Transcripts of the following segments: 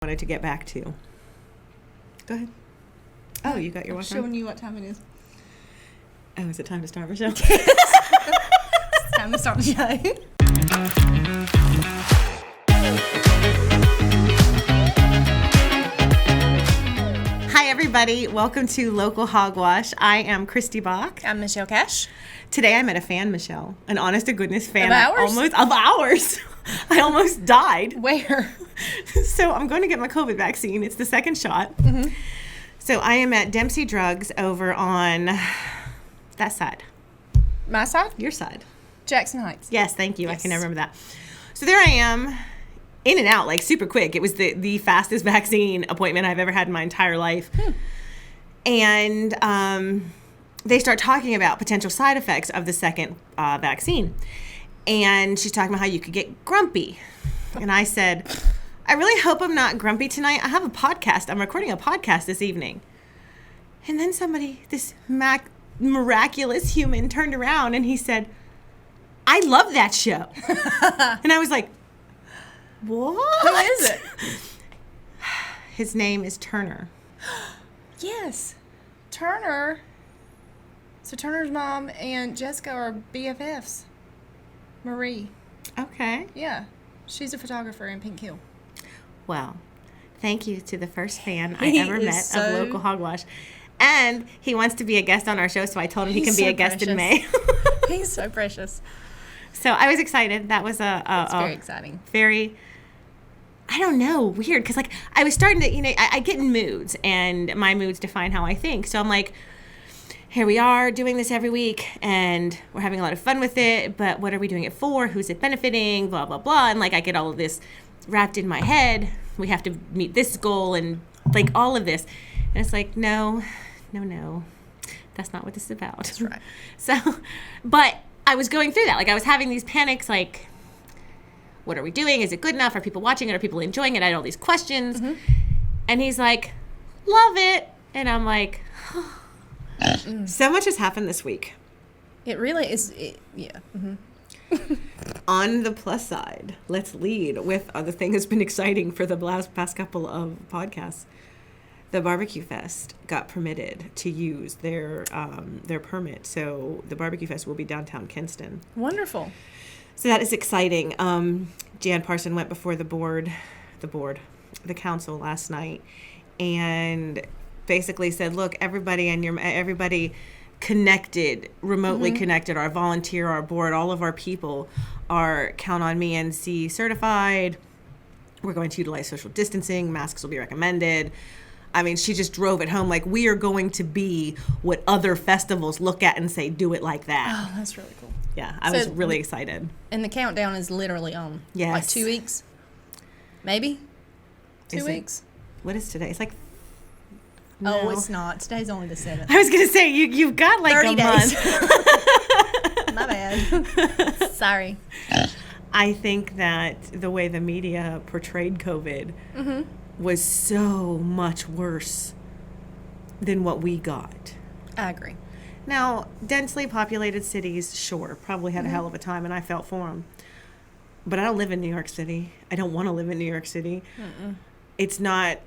Wanted to get back to. Go ahead. Oh, you got your watch on? Showing you what time it is. Oh, is it time to start our show? It's time to start the show. Hi, everybody. Welcome to Local Hogwash. I am Kristy Bock. I'm Michelle Cash. Today I met a fan, Michelle. An honest-to-goodness fan. Of ours? Of ours. I almost died. Where? So I'm going to get my COVID vaccine. It's the second shot. Mm-hmm. So I am at Dempsey Drugs over on that side. My side? Your side. Jackson Heights. Yes, thank you. Yes. I can never remember that. So there I am, in and out, like super quick. It was the fastest vaccine appointment I've ever had in my entire life. And they start talking about potential side effects of the second vaccine. And she's talking about how you could get grumpy. And I said, I really hope I'm not grumpy tonight. I have a podcast. I'm recording a podcast this evening. And then somebody, this miraculous human, turned around and he said, I love that show. And I was like, what? Who is it? His name is Turner. Yes. Turner. So Turner's mom and Jessica are BFFs. Marie. Okay. Yeah. She's a photographer in Pink Hill. Well, thank you to the first fan I He ever is met so- of Local Hogwash. And he wants to be a guest on our show, so I told him he can be a guest in May. He's so precious. So I was excited. That was It's very exciting. very, I don't know, weird. Because, like, I was starting to, I get in moods, and my moods define how I think. So I'm like, here we are doing this every week, and we're having a lot of fun with it, but what are we doing it for? Who's it benefiting? Blah, blah, blah. And, like, I get all of this wrapped in my head. We have to meet this goal and, like, all of this. And it's like, no. That's not what this is about. That's right. So, but I was going through that. Like, I was having these panics, like, what are we doing? Is it good enough? Are people watching it? Are people enjoying it? I had all these questions. Mm-hmm. And he's like, love it. And I'm like, so much has happened this week. It really is. Yeah. Mm-hmm. On the plus side, let's lead with the thing that's been exciting for the past couple of podcasts. The Barbecue Fest got permitted to use their permit. So the Barbecue Fest will be downtown Kinston. Wonderful. So that is exciting. Jan Parson went before the council last night, and basically said, look, everybody connected, remotely connected, our volunteer, our board, all of our people are Count on Me NC certified. We're going to utilize social distancing. Masks will be recommended. I mean, she just drove it home. Like, we are going to be what other festivals look at and say, do it like that. Oh, that's really cool. Yeah, I was really excited. And the countdown is literally on. Yes. Like 2 weeks? Maybe? 2 weeks? What is today? It's like... Oh, No. it's not. Today's only the 7th. I was going to say, you've got like 30 a days. month. My bad. Sorry. I think that the way the media portrayed COVID was so much worse than what we got. I agree. Now, densely populated cities, sure, probably had a hell of a time, and I felt for them. But I don't live in New York City. I don't want to live in New York City. It's not...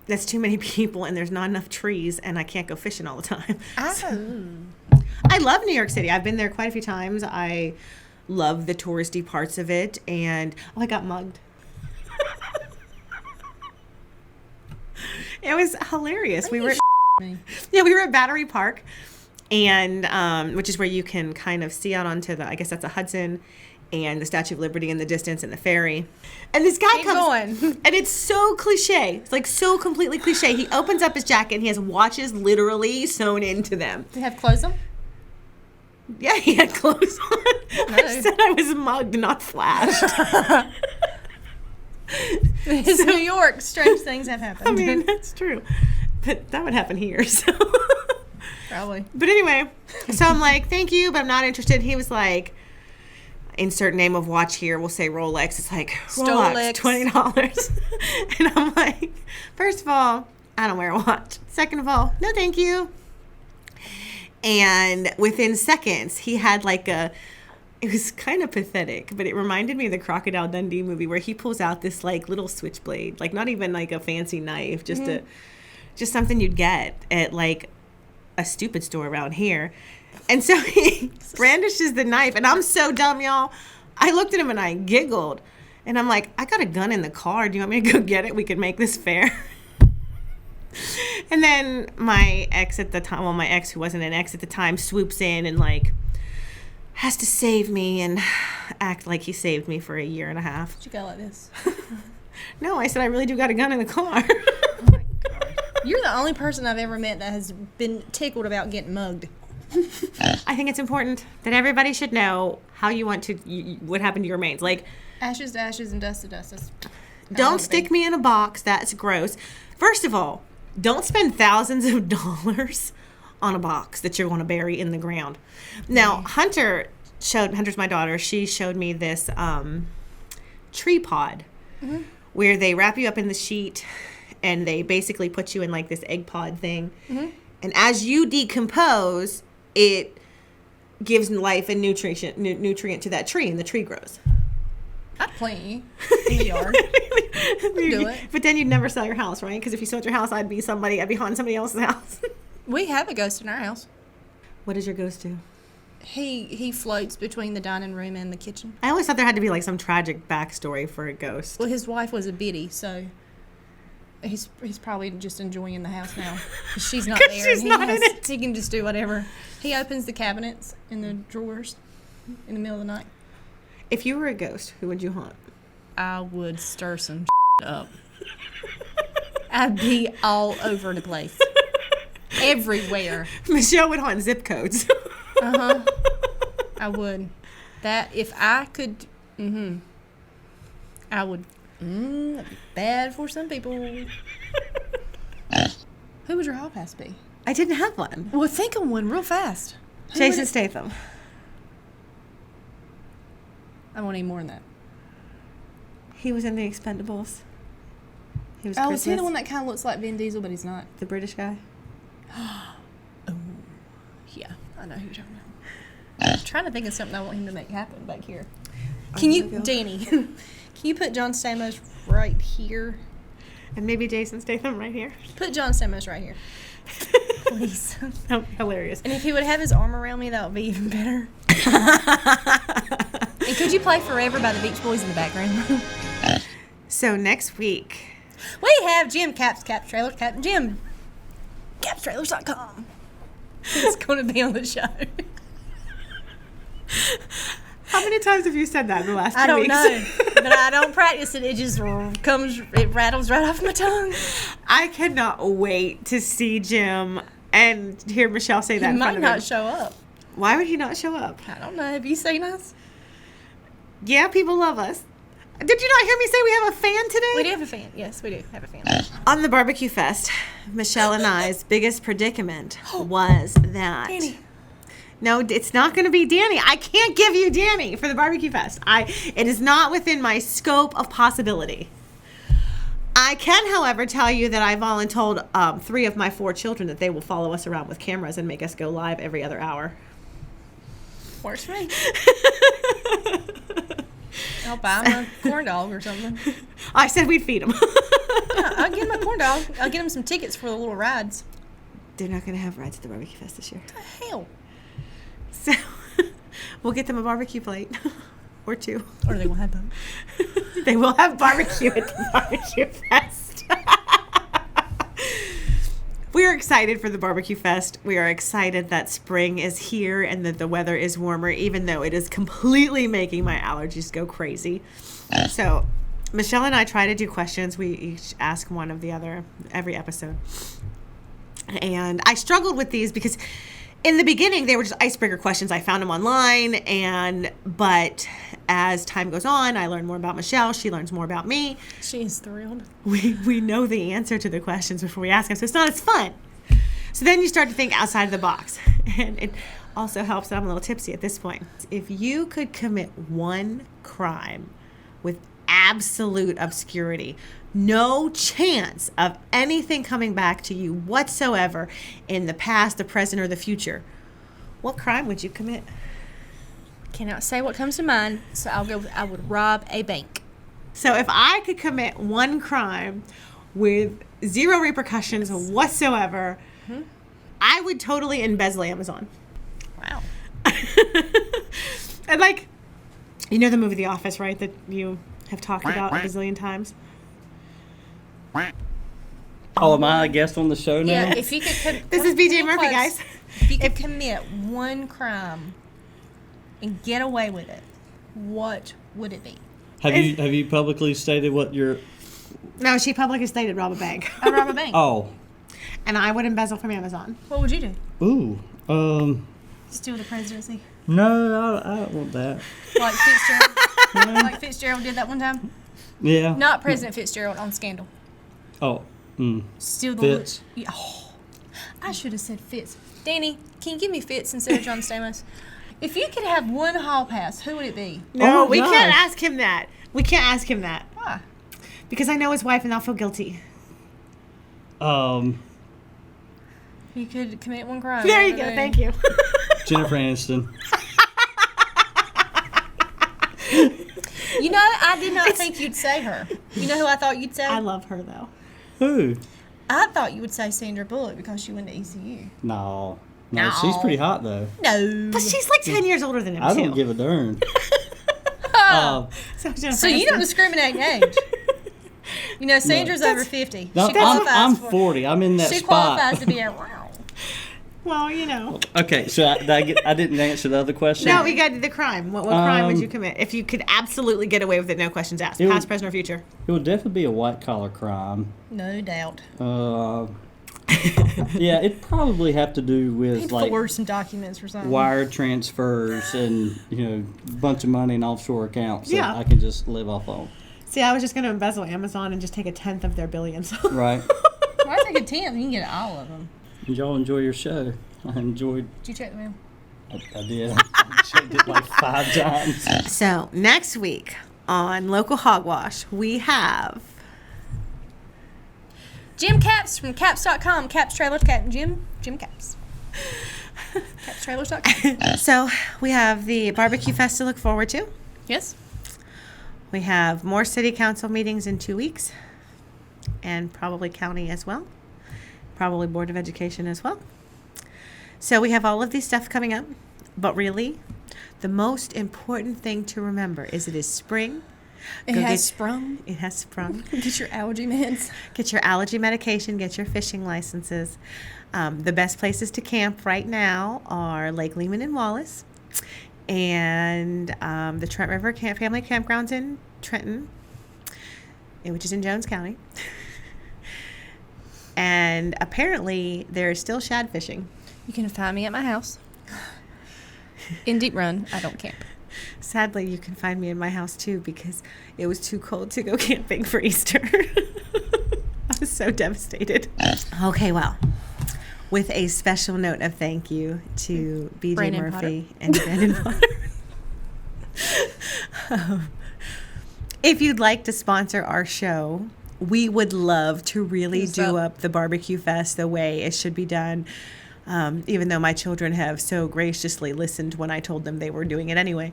That's too many people, and there's not enough trees, and I can't go fishing all the time. I love New York City. I've been there quite a few times. I love the touristy parts of it, and I got mugged. It was hilarious. We were at Battery Park, and which is where you can kind of see out onto I guess that's a Hudson, and the Statue of Liberty in the distance, and the ferry. And this guy comes, and it's so cliche. It's like so completely cliche. He opens up his jacket, and he has watches literally sewn into them. Do you have clothes on? Yeah, he had clothes on. No. I said I was mugged, not flashed. It's New York. Strange things have happened. I mean, that's true. But that would happen here, so. Probably. But anyway, so I'm like, thank you, but I'm not interested. He was like, insert name of watch here. We'll say Rolex. It's like, Rolex, $20. And I'm like, first of all, I don't wear a watch. Second of all, no thank you. And within seconds, he had like it was kind of pathetic, but it reminded me of the Crocodile Dundee movie where he pulls out this like little switchblade, like not even like a fancy knife, just just something you'd get at like a stupid store around here. And so he brandishes the knife, and I'm so dumb, y'all. I looked at him and I giggled, and I'm like, I got a gun in the car. Do you want me to go get it? We could make this fair. And then my ex at the time, well, my ex who wasn't an ex at the time, swoops in and like has to save me and act like he saved me for a year and a half. Did you go like this? No, I said I really do got a gun in the car. Oh my God. You're the only person I've ever met that has been tickled about getting mugged. I think it's important that everybody should know how you want to, what happened to your remains. Like, ashes to ashes and dust to dust. Don't stick me in a box. That's gross. First of all, don't spend thousands of dollars on a box that you're going to bury in the ground. Now, Hunter's my daughter. She showed me this tree pod where they wrap you up in the sheet and they basically put you in like this egg pod thing. And as you decompose, it gives life and nutrient to that tree, and the tree grows. I'd plant you in the yard. Do it. But then you'd never sell your house, right? Because if you sold your house, I'd be haunting somebody else's house. We have a ghost in our house. What does your ghost do? He floats between the dining room and the kitchen. I always thought there had to be like some tragic backstory for a ghost. Well, his wife was a biddy, so he's probably just enjoying the house now. She's not there. She's not in it. He can just do whatever. He opens the cabinets and the drawers in the middle of the night. If you were a ghost, who would you haunt? I would stir some up. I'd be all over the place. Everywhere. Michelle would haunt zip codes. I would. That, if I could, I would, that'd be bad for some people. Who would your hall pass be? I didn't have one. Well, think of one real fast. Jason Statham. I want any more than that. He was in The Expendables. He was Oh, Christmas. is he the one that kind of looks like Vin Diesel, but he's not? The British guy? Oh, yeah. I know who you're talking about. I'm trying to think of something I want him to make happen back here. Can you, Danny, can you put John Stamos right here? And maybe Jason Statham right here. Put John Stamos right here. Please. Oh, hilarious. And if he would have his arm around me, that would be even better. And could you play Forever by the Beach Boys in the background? So next week, we have Jim Capstrailers. Jim Capstrailers.com. He's going to be on the show. how many times have you said that in the last 2 weeks? I don't know, but I don't practice it. It just it rattles right off my tongue. I cannot wait to see Jim and hear Michelle say that He in front might of not him. show up. Why would he not show up? I don't know. Have you seen us? Yeah, people love us. Did you not hear me say we have a fan today? We do have a fan. Yes, we do have a fan. On the barbecue fest, Michelle and I's biggest predicament was that... Danny. No, it's not going to be Danny. I can't give you Danny for the barbecue fest. It is not within my scope of possibility. I can, however, tell you that I voluntold 3 of my 4 children that they will follow us around with cameras and make us go live every other hour. Works for me. I'll buy him a corn dog or something. I said we'd feed them. I'll get him a corn dog. I'll get him some tickets for the little rides. They're not going to have rides at the barbecue fest this year. What the hell? So we'll get them a barbecue plate or 2. Or they won't have both. They will have barbecue at the barbecue fest. We are excited for the barbecue fest. We are excited that spring is here and that the weather is warmer, even though it is completely making my allergies go crazy. So Michelle and I try to do questions. We each ask one of the other every episode. And I struggled with these because in the beginning, they were just icebreaker questions. I found them online, but as time goes on, I learn more about Michelle. She learns more about me. She is thrilled. We know the answer to the questions before we ask them, so it's not as fun. So then you start to think outside of the box. And it also helps that I'm a little tipsy at this point. If you could commit one crime with absolute obscurity, no chance of anything coming back to you whatsoever in the past, the present, or the future, what crime would you commit? Cannot say what comes to mind, so I'll go with I would rob a bank. So if I could commit one crime with zero repercussions whatsoever, I would totally embezzle Amazon. Wow. And like, you know the movie The Office, right? That you have talked about a bazillion times. Oh, am I a guest on the show now? Yeah, if you could... This is BJ Murphy, guys. If you could commit one crime and get away with it, what would it be? Have you publicly stated what your... No, she publicly stated rob a bank. I rob a bank. Oh. And I would embezzle from Amazon. What would you do? Ooh. Steal the presidency. No, I don't want that. Like Fitzgerald. Like Fitzgerald did that one time. Yeah. Not President Fitzgerald on Scandal. Oh. Steal the Fitz. Yeah. Oh, I should have said Fitz. Danny, can you give me Fitz instead of John Stamos? If you could have one hall pass, who would it be? No, Oh, we gosh. can't ask him that. We can't ask him that. Why? Because I know his wife and I'll feel guilty. You could commit one crime. There you go. Thank you. Jennifer Aniston. You know, I did not think you'd say her. You know who I thought you'd say? I love her, though. Who? I thought you would say Sandra Bullock because she went to ECU. No, No. she's pretty hot though. No. But she's like 10 years older than him, I too. don't give a darn. So you don't discriminate in age. You know, Sandra's over 50. No, She qualifies I'm for- 40. I'm in that She spot. qualifies to be a wow. Well, you know. Okay, so I didn't answer the other question. No, we got to the crime. What crime would you commit if you could absolutely get away with it, no questions asked? It Past, would- present, or future? It would definitely be a white collar crime. No doubt. Yeah, it'd probably have to do with He'd like forward some documents or something. wire transfers and a bunch of money in offshore accounts that Yeah. I can just live off on. See, I was just going to embezzle Amazon and just take 1/10 of their billions. Right. Why take a 10? You can get all of them. Did y'all enjoy your show? I enjoyed. Did you check the mail? I did. I checked it like 5 times. So, next week on Local Hogwash, we have... Jim Caps from Caps.com. Caps Trailers Cap. Jim Caps. CapsTrailers.com. So, we have the barbecue fest to look forward to. Yes. We have more city council meetings in 2 weeks. And probably county as well. Probably Board of Education as well. So we have all of these stuff coming up. But really, the most important thing to remember is it is spring. It has sprung. It has sprung. Get your allergy meds. Get your allergy medication. Get your fishing licenses. The best places to camp right now are Lake Lehman and Wallace. And the Trent River Family Campgrounds in Trenton, which is in Jones County. And apparently there is still shad fishing. You can find me at my house. In Deep Run, I don't camp. Sadly, you can find me in my house too because it was too cold to go camping for Easter. I was so devastated. Okay, well, with a special note of thank you to BJ Brandon Murphy and Brandon Potter. If you'd like to sponsor our show, we would love to really do up the barbecue fest the way it should be done. Even though my children have so graciously listened when I told them they were doing it anyway.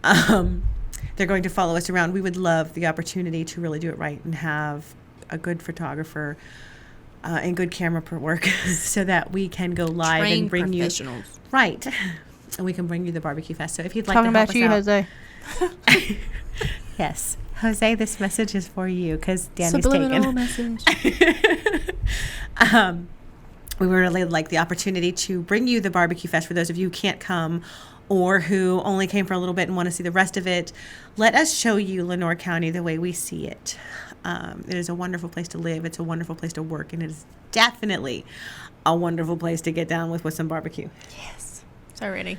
They're going to follow us around. We would love the opportunity to really do it right and have a good photographer and good camera work so that we can go live Trained and bring professionals. you right, and we can bring you the barbecue fest. So if you'd like Talking to help about you, us out, Jose. yes, Jose, this message is for you because Danny's Subliminal taken. message. We would really like the opportunity to bring you the barbecue fest for those of you who can't come or who only came for a little bit and want to see the rest of it. Let us show you Lenoir County the way we see it. It is a wonderful place to live. It's a wonderful place to work, and it is definitely a wonderful place to get down with some barbecue. Yes. So ready.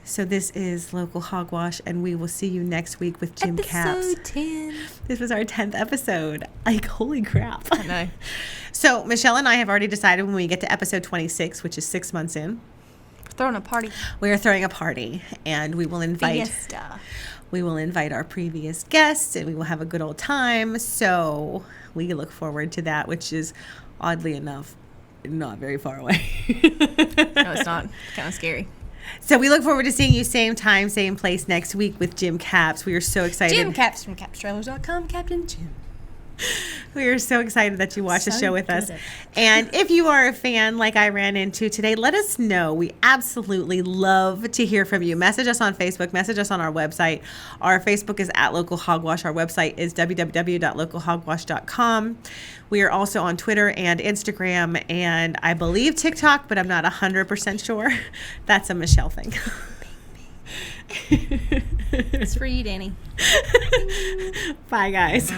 So this is Local Hogwash, and we will see you next week with Jim Caps. Episode 10. This was our 10th episode. Like, holy crap. I know. So Michelle and I have already decided when we get to episode 26, which is 6 months in, Throwing a party. we are throwing a party, and we will invite Fiesta. our previous guests, and we will have a good old time. So we look forward to that, which is oddly enough not very far away. No, it's not. Kind of scary. So we look forward to seeing you same time, same place next week with Jim Caps. We are so excited. Jim Caps from CapsTrailers.com, Captain Jim. We are so excited that you watched the So show with us. good. And if you are a fan like I ran into today, let us know. We absolutely love to hear from you. Message us on Facebook. Message us on our website. Our Facebook is @LocalHogwash. Our website is www.localhogwash.com. We are also on Twitter and Instagram and I believe TikTok, but I'm not 100% sure. That's a Michelle thing. It's for you, Danny. Bye, guys.